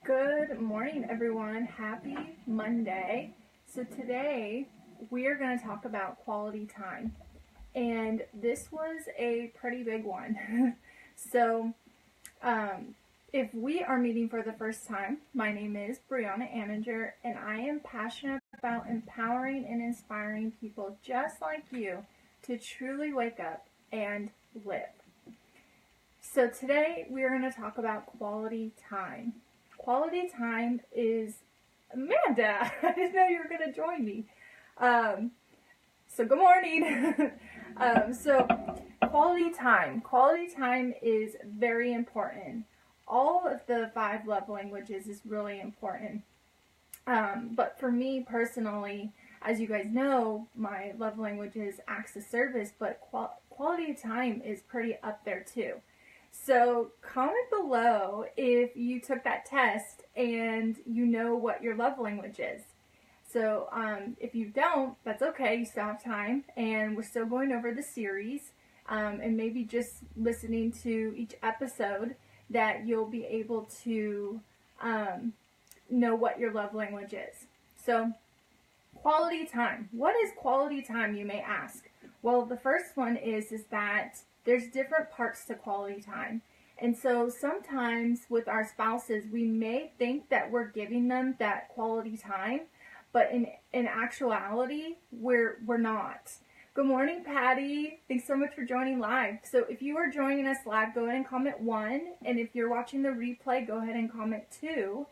Good morning, everyone. Happy Monday. So today we are going to talk about quality time, and this was a pretty big one. so, if we are meeting for the first time, my name is Brianna Anninger, and I am passionate about empowering and inspiring people just like you to truly wake up and live. So today we are going to talk about quality time. Quality time is Amanda. I didn't know you were going to join me. So good morning. So quality time. Quality time is very important. All of the 5 love languages is really important. But for me personally, as you guys know, my love language is acts of service, but quality time is pretty up there too. So comment below if you took that test and you know what your love language is. So if you don't, that's okay. You still have time, and we're still going over the series, and maybe just listening to each episode that you'll be able to know what your love language is. So quality time. What is quality time, you may ask? Well, the first one is that there's different parts to quality time. And so sometimes with our spouses, we may think that we're giving them that quality time, but in actuality, we're not. Good morning, Patty. Thanks so much for joining live. So if you are joining us live, go ahead and comment 1. And if you're watching the replay, go ahead and comment 2.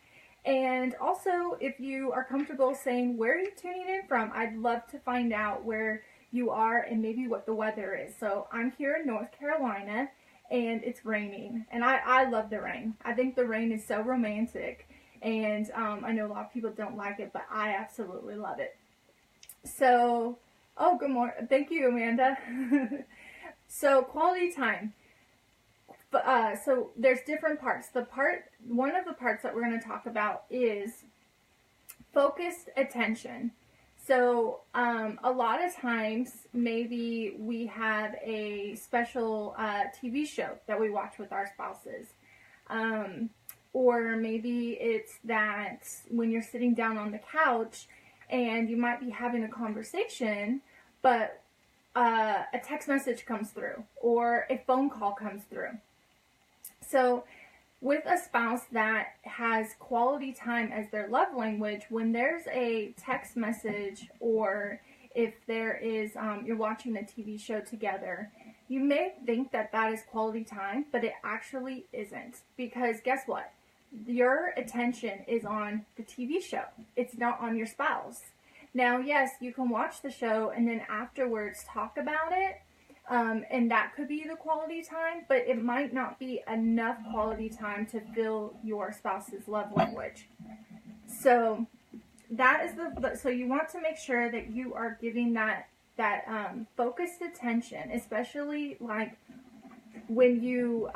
And also, if you are comfortable saying where are you tuning in from, I'd love to find out where you are and maybe what the weather is. So I'm here in North Carolina, and it's raining, and I love the rain. I think the rain is so romantic, and I know a lot of people don't like it, but I absolutely love it. So, oh, good morning. Thank you, Amanda. So quality time. So there's different parts. One of the parts that we're going to talk about is focused attention. So a lot of times, maybe we have a special TV show that we watch with our spouses. Or maybe it's that when you're sitting down on the couch and you might be having a conversation, but a text message comes through or a phone call comes through. So with a spouse that has quality time as their love language, when there's a text message or if there is, you're watching a TV show together, you may think that that is quality time, but it actually isn't. Because guess what? Your attention is on the TV show. It's not on your spouse. Now, yes, you can watch the show and then afterwards talk about it. And that could be the quality time, but it might not be enough quality time to fill your spouse's love language. So that is so you want to make sure that you are giving that focused attention, especially like when you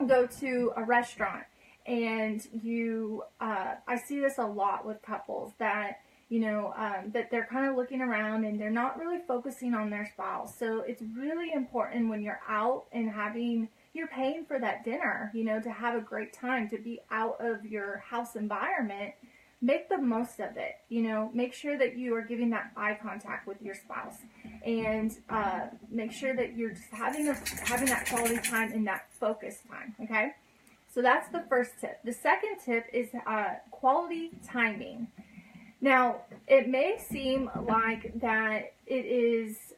go to a restaurant and you I see this a lot with couples that that they're kind of looking around and they're not really focusing on their spouse. So it's really important when you're out and you're paying for that dinner, to have a great time, to be out of your house environment. Make the most of it, make sure that you are giving that eye contact with your spouse, and make sure that you're just having that quality time and that focused time, okay? So that's the first tip. The second tip is quality timing. Now, it may seem like that it is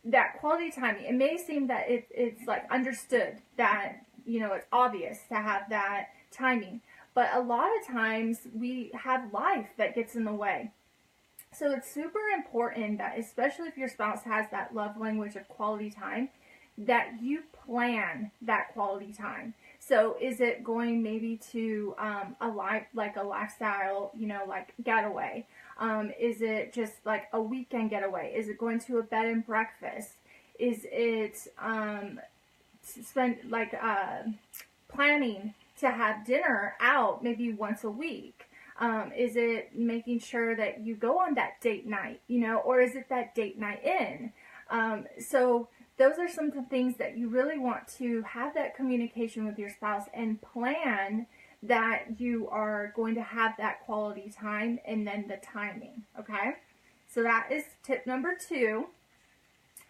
that quality timing. It may seem that it's like understood that it's obvious to have that timing, but a lot of times we have life that gets in the way. So it's super important that, especially if your spouse has that love language of quality time, that you plan that quality time. So is it going maybe to a lifestyle, like getaway? Is it just like a weekend getaway? Is it going to a bed and breakfast? Is it planning to have dinner out maybe once a week? Is it making sure that you go on that date night, or is it that date night in? So those are some of the things that you really want to have that communication with your spouse and plan that you are going to have that quality time, and then the timing, okay? So that is tip number 2.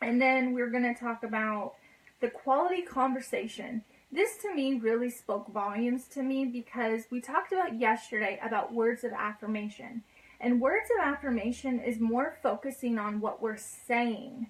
And then we're going to talk about the quality conversation. This to me really spoke volumes to me, because we talked about yesterday about words of affirmation. And words of affirmation is more focusing on what we're saying.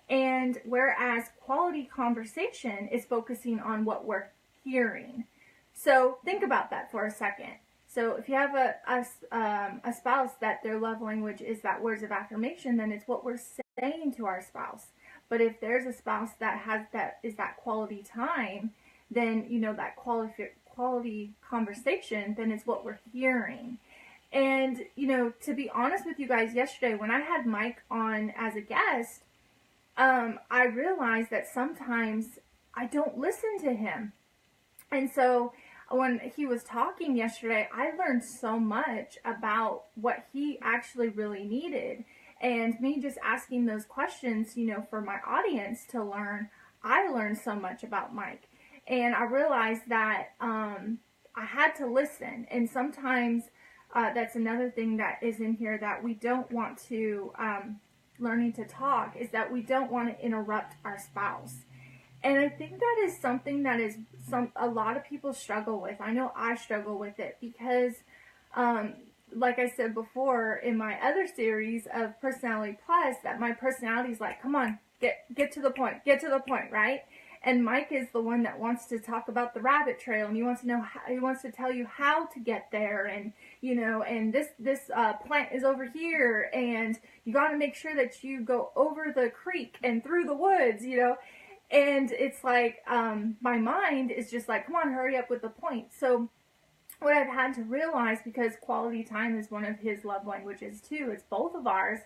And whereas quality conversation is focusing on what we're hearing. So think about that for a second. So if you have a spouse that their love language is that words of affirmation, then it's what we're saying to our spouse. But if there's a spouse that has that quality time, then that quality conversation, then it's what we're hearing. And to be honest with you guys, yesterday when I had Mike on as a guest, I realized that sometimes I don't listen to him. And so when he was talking yesterday, I learned so much about what he actually really needed. And me just asking those questions, for my audience to learn, I learned so much about Mike. And I realized that I had to listen. And sometimes that's another thing that is in here that we don't want to, learning to talk, is that we don't want to interrupt our spouse. And I think that is something that is a lot of people struggle with. I know I struggle with it because, like I said before in my other series of Personality Plus, that my personality is like, come on, get to the point, right? And Mike is the one that wants to talk about the rabbit trail, and he wants to tell you how to get there, and and this plant is over here, and you got to make sure that you go over the creek and through the woods, And it's like, my mind is just like, come on, hurry up with the point. So what I've had to realize, because quality time is one of his love languages too, it's both of ours,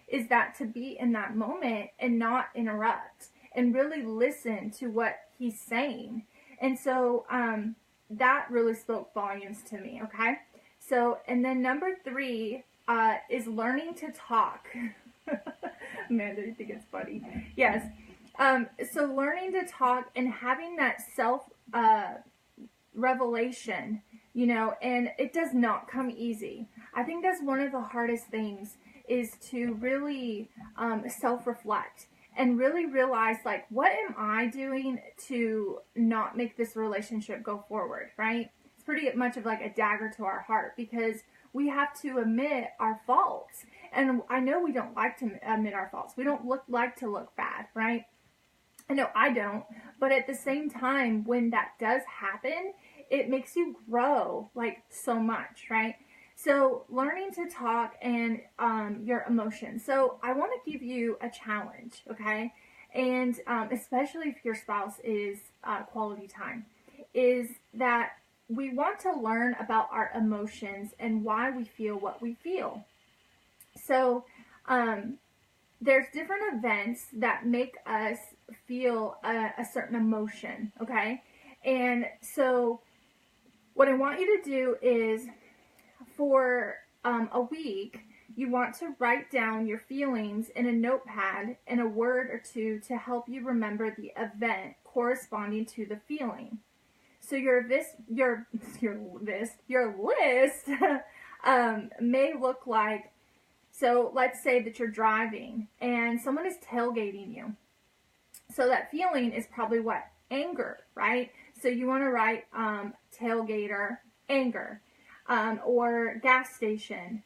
is that to be in that moment and not interrupt and really listen to what he's saying. And so that really spoke volumes to me, okay? So, and then number 3 is learning to talk. Amanda, you think it's funny? Yes. So learning to talk and having that self-revelation, and it does not come easy. I think that's one of the hardest things, is to really self-reflect and really realize, like, what am I doing to not make this relationship go forward, right? It's pretty much of like a dagger to our heart, because we have to admit our faults. And I know we don't like to admit our faults. We don't like to look bad, right? I know I don't, but at the same time, when that does happen, it makes you grow like so much, right? So learning to talk and your emotions. So I want to give you a challenge, okay? And especially if your spouse is quality time, is that we want to learn about our emotions and why we feel what we feel. So there's different events that make us feel a certain emotion, okay? And so what I want you to do is, for a week, you want to write down your feelings in a notepad and a word or two to help you remember the event corresponding to the feeling. So your list may look like, so let's say that you're driving and someone is tailgating you. So that feeling is probably what? Anger, right? So you want to write tailgater, anger. Or gas station,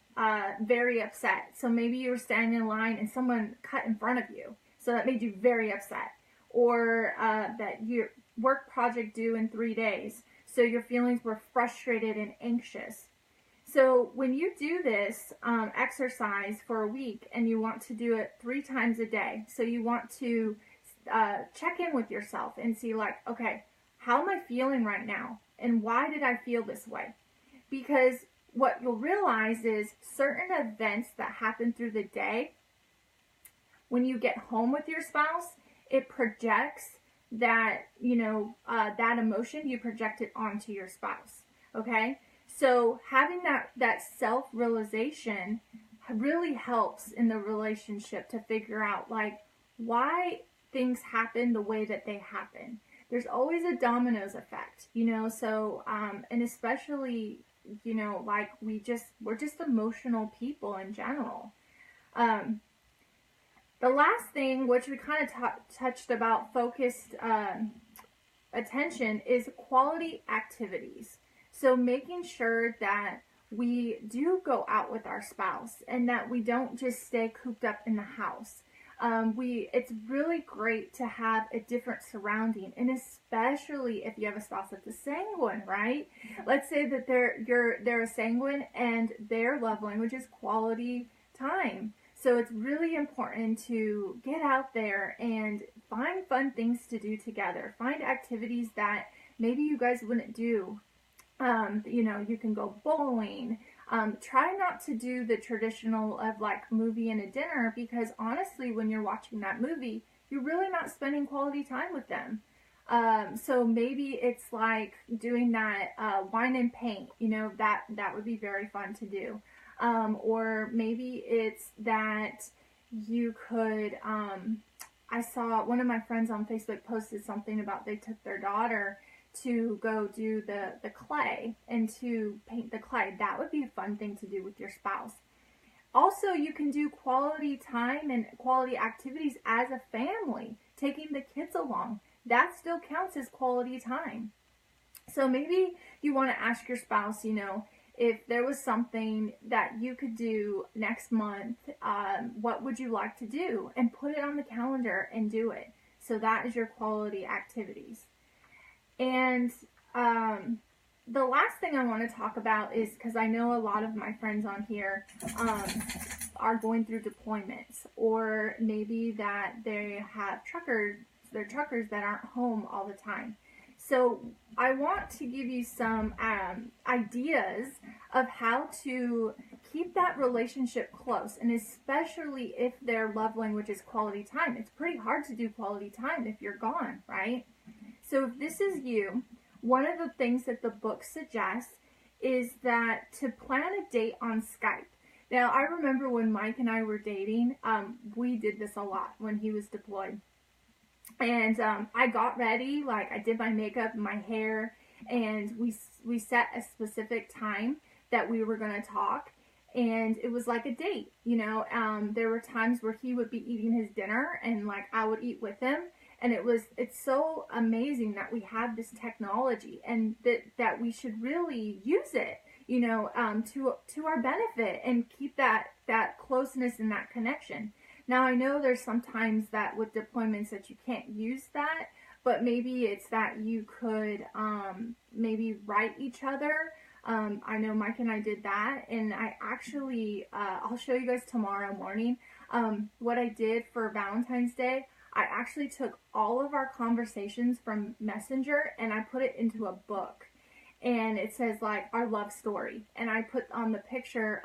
very upset. So maybe you were standing in line and someone cut in front of you. So that made you very upset. Or that your work project due in 3 days. So your feelings were frustrated and anxious. So when you do this exercise for a week, and you want to do it 3 times a day, so you want to check in with yourself and see, like, okay, how am I feeling right now? And why did I feel this way? Because what you'll realize is certain events that happen through the day, when you get home with your spouse, it projects that, that emotion, you project it onto your spouse, okay? So having that self-realization really helps in the relationship to figure out, like, why things happen the way that they happen. There's always a dominoes effect, you know, so, and especially, you know, like we're just emotional people in general. Um, the last thing, which we kind of touched about focused attention, is quality activities. So making sure that we do go out with our spouse and that we don't just stay cooped up in the house. It's really great to have a different surrounding, and especially if you have a spouse that's a sanguine, right? Let's say that they're a sanguine and their love language is quality time. So it's really important to get out there and find fun things to do together. Find activities that maybe you guys wouldn't do. You know, you can go bowling. Try not to do the traditional of like movie and a dinner, because honestly, when you're watching that movie, you're really not spending quality time with them. So maybe it's like doing that wine and paint. You know, that would be very fun to do. Or maybe it's that you could. I saw one of my friends on Facebook posted something about they took their daughter to go do the clay and to paint the clay. That would be a fun thing to do with your spouse. Also, you can do quality time and quality activities as a family, taking the kids along. That still counts as quality time. So maybe you want to ask your spouse, you know, if there was something that you could do next month, what would you like to do? And put it on the calendar and do it. So that is your quality activities. And the last thing I want to talk about is, because I know a lot of my friends on here are going through deployments, or maybe that they have they're truckers that aren't home all the time. So I want to give you some ideas of how to keep that relationship close, and especially if their love language is quality time. It's pretty hard to do quality time if you're gone, right? So if this is you, one of the things that the book suggests is that to plan a date on Skype. Now, I remember when Mike and I were dating, we did this a lot when he was deployed. And I got ready, like I did my makeup and my hair, and we set a specific time that we were going to talk. And it was like a date, you know. There were times where he would be eating his dinner and like I would eat with him. And it's so amazing that we have this technology, and that we should really use it, you know, to our benefit, and keep that closeness and that connection. Now, I know there's sometimes that with deployments that you can't use that, but maybe it's that you could maybe write each other. I know Mike and I did that, and I actually, I'll show you guys tomorrow morning what I did for Valentine's Day. I actually took all of our conversations from Messenger and I put it into a book. And it says like our love story. And I put on the picture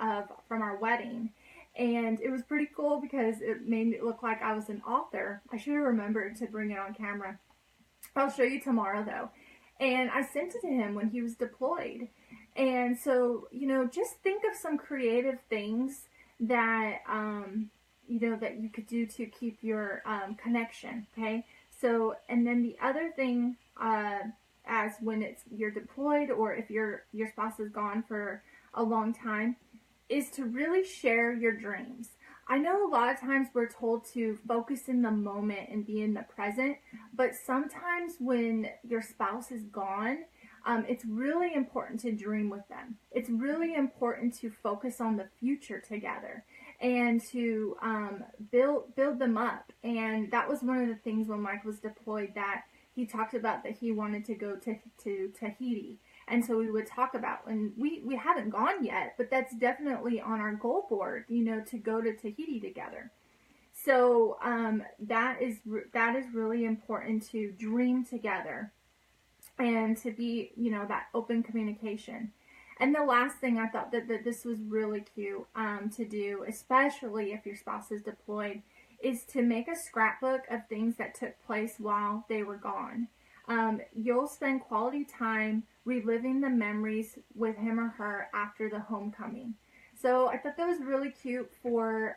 from our wedding. And it was pretty cool because it made it look like I was an author. I should have remembered to bring it on camera. I'll show you tomorrow though. And I sent it to him when he was deployed. And so, you know, just think of some creative things that, you know, that you could do to keep your connection, okay? So, and then the other thing, as when you're deployed, or if your spouse is gone for a long time, is to really share your dreams. I know a lot of times we're told to focus in the moment and be in the present, but sometimes when your spouse is gone, it's really important to dream with them. It's really important to focus on the future together and to build them up. And that was one of the things when Mike was deployed that he talked about, that he wanted to go to Tahiti. And so we would talk about, and we haven't gone yet, but that's definitely on our goal board, you know, to go to Tahiti together. So that is really important, to dream together and to be, you know, that open communication. And the last thing, I thought that this was really cute to do, especially if your spouse is deployed, is to make a scrapbook of things that took place while they were gone. You'll spend quality time reliving the memories with him or her after the homecoming. So I thought that was really cute for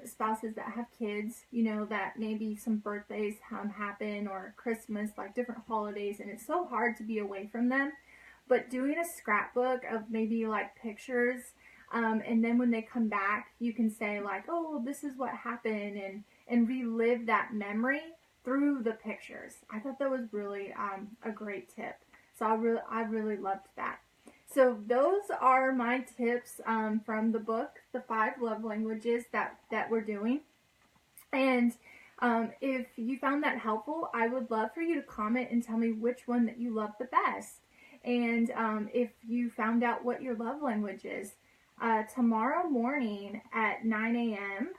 spouses that have kids, you know, that maybe some birthdays happen or Christmas, like different holidays, and it's so hard to be away from them. But doing a scrapbook of maybe like pictures, and then when they come back, you can say like, oh, this is what happened, and relive that memory through the pictures. I thought that was really a great tip. So I really loved that. So those are my tips from the book, The 5 Love Languages that we're doing. And if you found that helpful, I would love for you to comment and tell me which one that you love the best. And if you found out what your love language is, tomorrow morning at 9 a.m.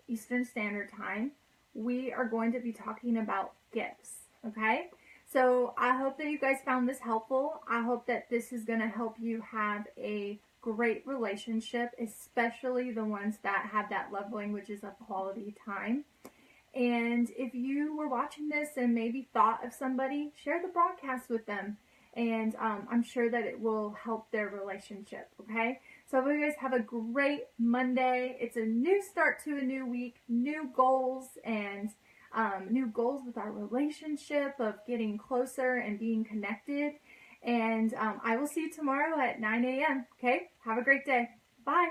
Eastern Standard Time, we are going to be talking about gifts, okay? So I hope that you guys found this helpful. I hope that this is going to help you have a great relationship, especially the ones that have that love languages of quality time. And if you were watching this and maybe thought of somebody, share the broadcast with them. And I'm sure that it will help their relationship, okay? So I hope you guys have a great Monday. It's a new start to a new week, new goals, and new goals with our relationship of getting closer and being connected. And I will see you tomorrow at 9 a.m., okay? Have a great day. Bye.